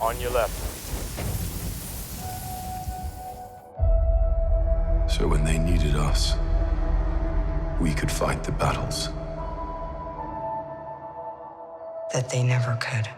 On your left. So when they needed us, we could fight the battles that they never could.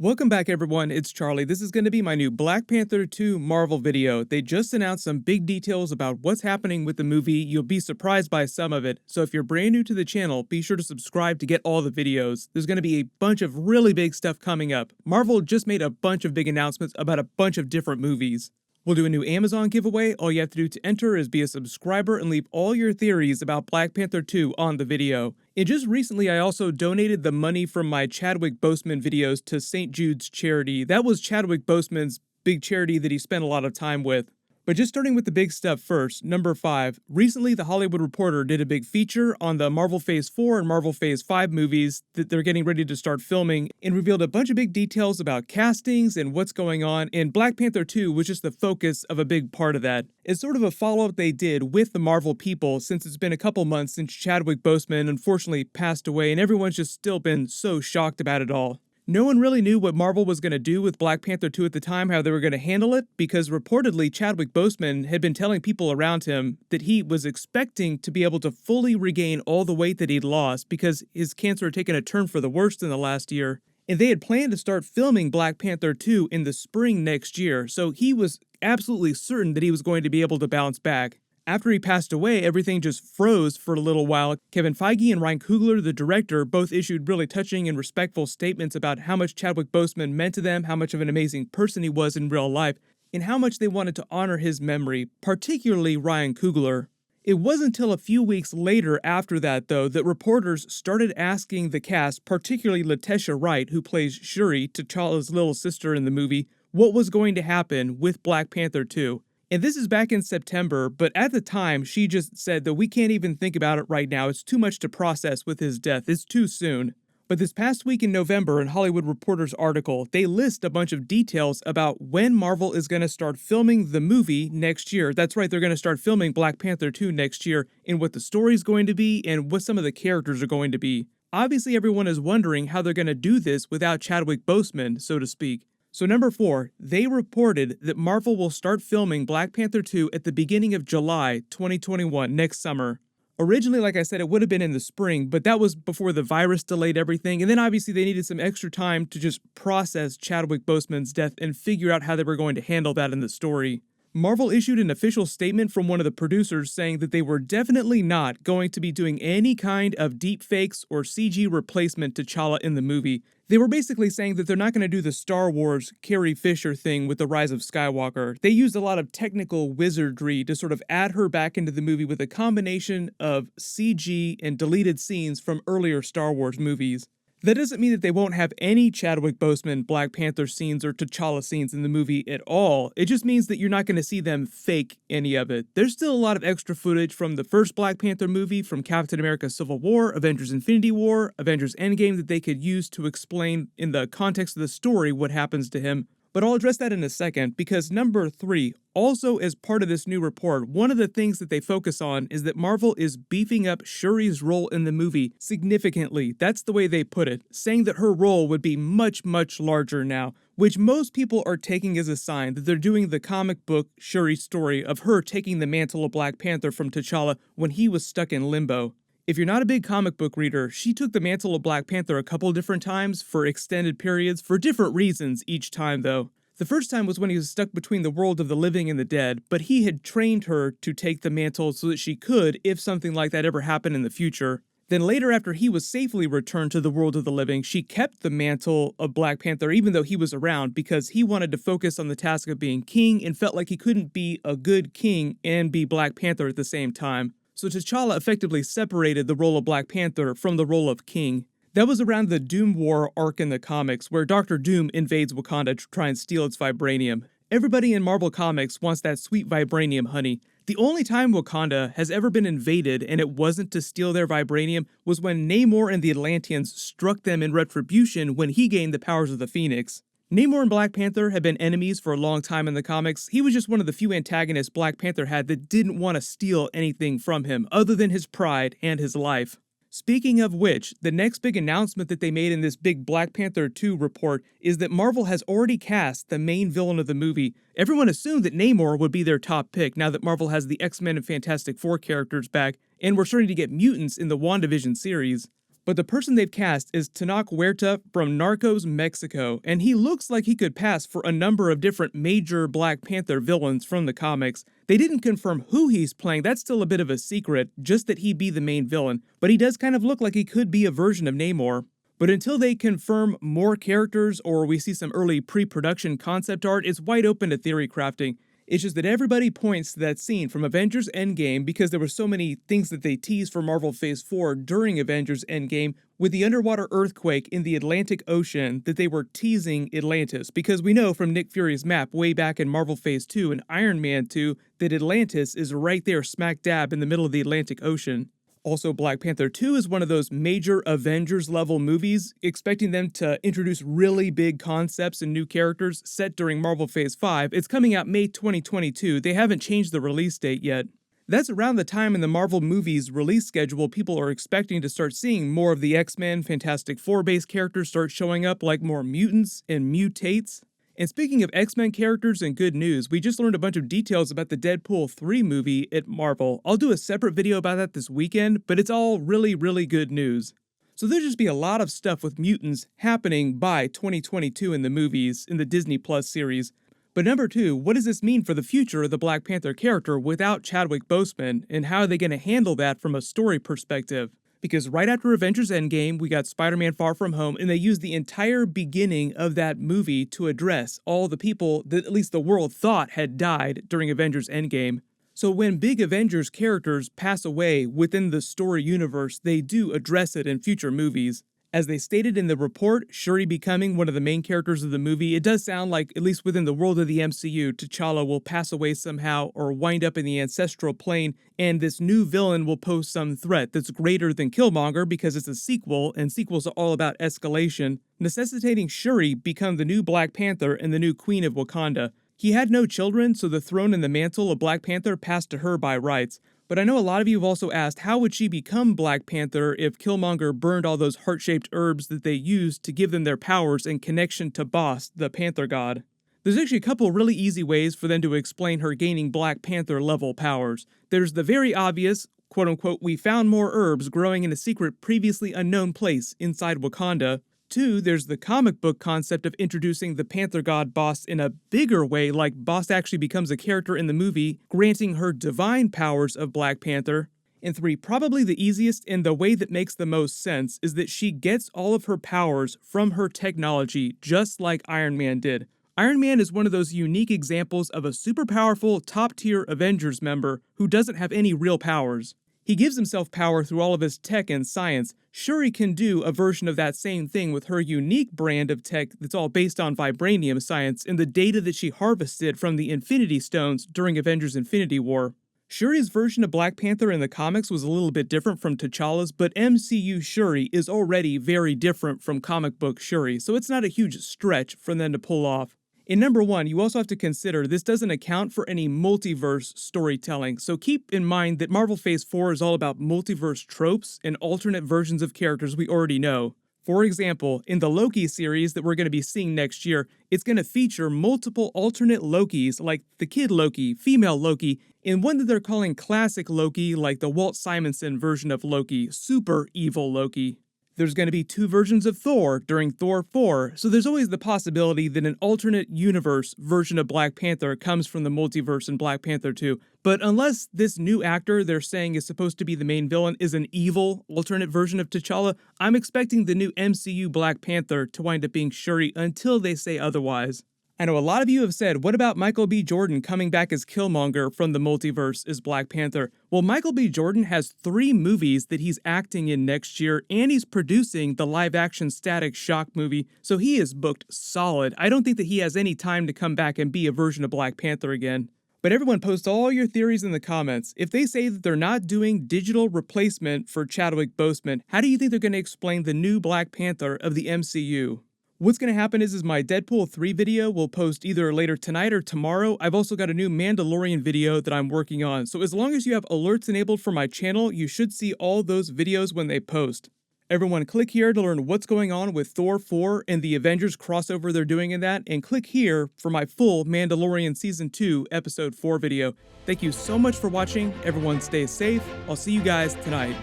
Welcome back everyone, it's Charlie. This is going to be my new Black Panther 2 Marvel video. They just announced some big details about what's happening with the movie. You'll be surprised by some of it, so if you're brand new to the channel, be sure to subscribe to get all the videos. There's going to be a bunch of really big stuff coming up. Marvel just made a bunch of big announcements about a bunch of different movies. We'll do a new Amazon giveaway. All you have to do to enter is be a subscriber and leave all your theories about Black Panther 2 on the video. And just recently, I also donated the money from my Chadwick Boseman videos to St. Jude's charity. That was Chadwick Boseman's big charity that he spent a lot of time with. But just starting with the big stuff first, number 5. Recently, The Hollywood Reporter did a big feature on the Marvel Phase 4 and Marvel Phase 5 movies that they're getting ready to start filming and revealed a bunch of big details about castings and what's going on, and Black Panther 2 was just the focus of a big part of that. It's sort of a follow-up they did with the Marvel people since it's been a couple months since Chadwick Boseman unfortunately passed away, and everyone's just still been so shocked about it all. No one really knew what Marvel was going to do with Black Panther 2 at the time, how they were going to handle it, because reportedly Chadwick Boseman had been telling people around him that he was expecting to be able to fully regain all the weight that he'd lost because his cancer had taken a turn for the worst in the last year. And they had planned to start filming Black Panther 2 in the spring next year, so he was absolutely certain that he was going to be able to bounce back. After he passed away, everything just froze for a little while. Kevin Feige and Ryan Coogler, the director, both issued really touching and respectful statements about how much Chadwick Boseman meant to them, how much of an amazing person he was in real life, and how much they wanted to honor his memory, particularly Ryan Coogler. It wasn't until a few weeks later after that, though, that reporters started asking the cast, particularly Letitia Wright, who plays Shuri, T'Challa's little sister in the movie, what was going to happen with Black Panther 2. And this is back in September, but at the time, she just said that we can't even think about it right now. It's too much to process with his death. It's too soon. But this past week in November, in Hollywood Reporter's article, they list a bunch of details about when Marvel is going to start filming the movie next year. That's right, they're going to start filming Black Panther 2 next year, and what the story's going to be, and what some of the characters are going to be. Obviously, everyone is wondering how they're going to do this without Chadwick Boseman, so to speak. So number 4, they reported that Marvel will start filming Black Panther 2 at the beginning of July 2021, next summer. Originally, like I said, it would have been in the spring, but that was before the virus delayed everything, and then obviously they needed some extra time to just process Chadwick Boseman's death and figure out how they were going to handle that in the story. Marvel issued an official statement from one of the producers saying that they were definitely not going to be doing any kind of deepfakes or CG replacement to T'Challa in the movie. They were basically saying that they're not going to do the Star Wars Carrie Fisher thing with The Rise of Skywalker. They used a lot of technical wizardry to sort of add her back into the movie with a combination of CG and deleted scenes from earlier Star Wars movies. That doesn't mean that they won't have any Chadwick Boseman Black Panther scenes or T'Challa scenes in the movie at all. It just means that you're not going to see them fake any of it. There's still a lot of extra footage from the first Black Panther movie, from Captain America Civil War, Avengers Infinity War, Avengers Endgame that they could use to explain in the context of the story what happens to him. But I'll address that in a second, because number 3, also as part of this new report, one of the things that they focus on is that Marvel is beefing up Shuri's role in the movie significantly. That's the way they put it, saying that her role would be much, much larger now, which most people are taking as a sign that they're doing the comic book Shuri story of her taking the mantle of Black Panther from T'Challa when he was stuck in limbo. If you're not a big comic book reader, she took the mantle of Black Panther a couple different times for extended periods, for different reasons each time though. The first time was when he was stuck between the world of the living and the dead, but he had trained her to take the mantle so that she could if something like that ever happened in the future. Then later, after he was safely returned to the world of the living, she kept the mantle of Black Panther even though he was around, because he wanted to focus on the task of being king and felt like he couldn't be a good king and be Black Panther at the same time. So T'Challa effectively separated the role of Black Panther from the role of king. That was around the Doom War arc in the comics, where Dr. Doom invades Wakanda to try and steal its vibranium. Everybody in Marvel Comics wants that sweet vibranium honey. The only time Wakanda has ever been invaded and it wasn't to steal their vibranium was when Namor and the Atlanteans struck them in retribution when he gained the powers of the Phoenix. Namor and Black Panther have been enemies for a long time in the comics. He was just one of the few antagonists Black Panther had that didn't want to steal anything from him other than his pride and his life. Speaking of which, the next big announcement that they made in this big Black Panther 2 report is that Marvel has already cast the main villain of the movie. Everyone assumed that Namor would be their top pick now that Marvel has the X-Men and Fantastic Four characters back, and we're starting to get mutants in the WandaVision series. But the person they've cast is Tenoch Huerta from Narcos Mexico, and he looks like he could pass for a number of different major Black Panther villains from the comics. They didn't confirm who he's playing, that's still a bit of a secret, just that he be the main villain, but he does kind of look like he could be a version of Namor. But until they confirm more characters or we see some early pre-production concept art, it's wide open to theory crafting. It's just that everybody points to that scene from Avengers Endgame because there were so many things that they teased for Marvel Phase 4 during Avengers Endgame with the underwater earthquake in the Atlantic Ocean that they were teasing Atlantis, because we know from Nick Fury's map way back in Marvel Phase 2 and Iron Man 2 that Atlantis is right there smack dab in the middle of the Atlantic Ocean. Also, Black Panther 2 is one of those major Avengers-level movies, expecting them to introduce really big concepts and new characters set during Marvel Phase 5. It's coming out May 2022. They haven't changed the release date yet. That's around the time in the Marvel movies release schedule people are expecting to start seeing more of the X-Men, Fantastic Four-based characters start showing up, like more mutants and mutates. And speaking of X-Men characters and good news, we just learned a bunch of details about the Deadpool 3 movie at Marvel. I'll do a separate video about that this weekend, but it's all really, really good news. So there'll just be a lot of stuff with mutants happening by 2022 in the movies, in the Disney Plus series. But number 2, what does this mean for the future of the Black Panther character without Chadwick Boseman, and how are they going to handle that from a story perspective? Because right after Avengers Endgame, we got Spider-Man Far From Home, and they used the entire beginning of that movie to address all the people that at least the world thought had died during Avengers Endgame. So when big Avengers characters pass away within the story universe, they do address it in future movies. As they stated in the report, Shuri becoming one of the main characters of the movie, it does sound like, at least within the world of the MCU, T'Challa will pass away somehow or wind up in the ancestral plane, and this new villain will pose some threat that's greater than Killmonger because it's a sequel, and sequels are all about escalation, necessitating Shuri become the new Black Panther and the new Queen of Wakanda. He had no children, so the throne and the mantle of Black Panther passed to her by rights. But I know a lot of you have also asked, how would she become Black Panther if Killmonger burned all those heart-shaped herbs that they used to give them their powers and connection to Boss, the Panther God? There's actually a couple really easy ways for them to explain her gaining Black Panther-level powers. There's the very obvious, quote-unquote, we found more herbs growing in a secret previously unknown place inside Wakanda. 2, there's the comic book concept of introducing the Panther God Boss in a bigger way, like Boss actually becomes a character in the movie, granting her divine powers of Black Panther. And 3, probably the easiest and the way that makes the most sense is that she gets all of her powers from her technology, just like Iron Man did. Iron Man is one of those unique examples of a super powerful, top-tier Avengers member who doesn't have any real powers. He gives himself power through all of his tech and science. Shuri can do a version of that same thing with her unique brand of tech that's all based on vibranium science and the data that she harvested from the Infinity Stones during Avengers Infinity War. Shuri's version of Black Panther in the comics was a little bit different from T'Challa's, but MCU Shuri is already very different from comic book Shuri, so it's not a huge stretch for them to pull off. In number 1, you also have to consider this doesn't account for any multiverse storytelling, so keep in mind that Marvel Phase 4 is all about multiverse tropes and alternate versions of characters we already know. For example, in the Loki series that we're going to be seeing next year, it's going to feature multiple alternate Lokis like the Kid Loki, Female Loki, and one that they're calling Classic Loki like the Walt Simonson version of Loki, Super Evil Loki. There's going to be 2 versions of Thor during Thor 4, so there's always the possibility that an alternate universe version of Black Panther comes from the multiverse in Black Panther 2. But unless this new actor they're saying is supposed to be the main villain is an evil alternate version of T'Challa, I'm expecting the new MCU Black Panther to wind up being Shuri until they say otherwise. I know a lot of you have said, what about Michael B. Jordan coming back as Killmonger from the multiverse as Black Panther? Well, Michael B. Jordan has 3 movies that he's acting in next year, and he's producing the live-action Static Shock movie, so he is booked solid. I don't think that he has any time to come back and be a version of Black Panther again. But everyone, post all your theories in the comments. If they say that they're not doing digital replacement for Chadwick Boseman, how do you think they're going to explain the new Black Panther of the MCU? What's going to happen is my Deadpool 3 video will post either later tonight or tomorrow. I've also got a new Mandalorian video that I'm working on. So as long as you have alerts enabled for my channel, you should see all those videos when they post. Everyone, click here to learn what's going on with Thor 4 and the Avengers crossover they're doing in that, and click here for my full Mandalorian Season 2 Episode 4 video. Thank you so much for watching. Everyone stay safe. I'll see you guys tonight.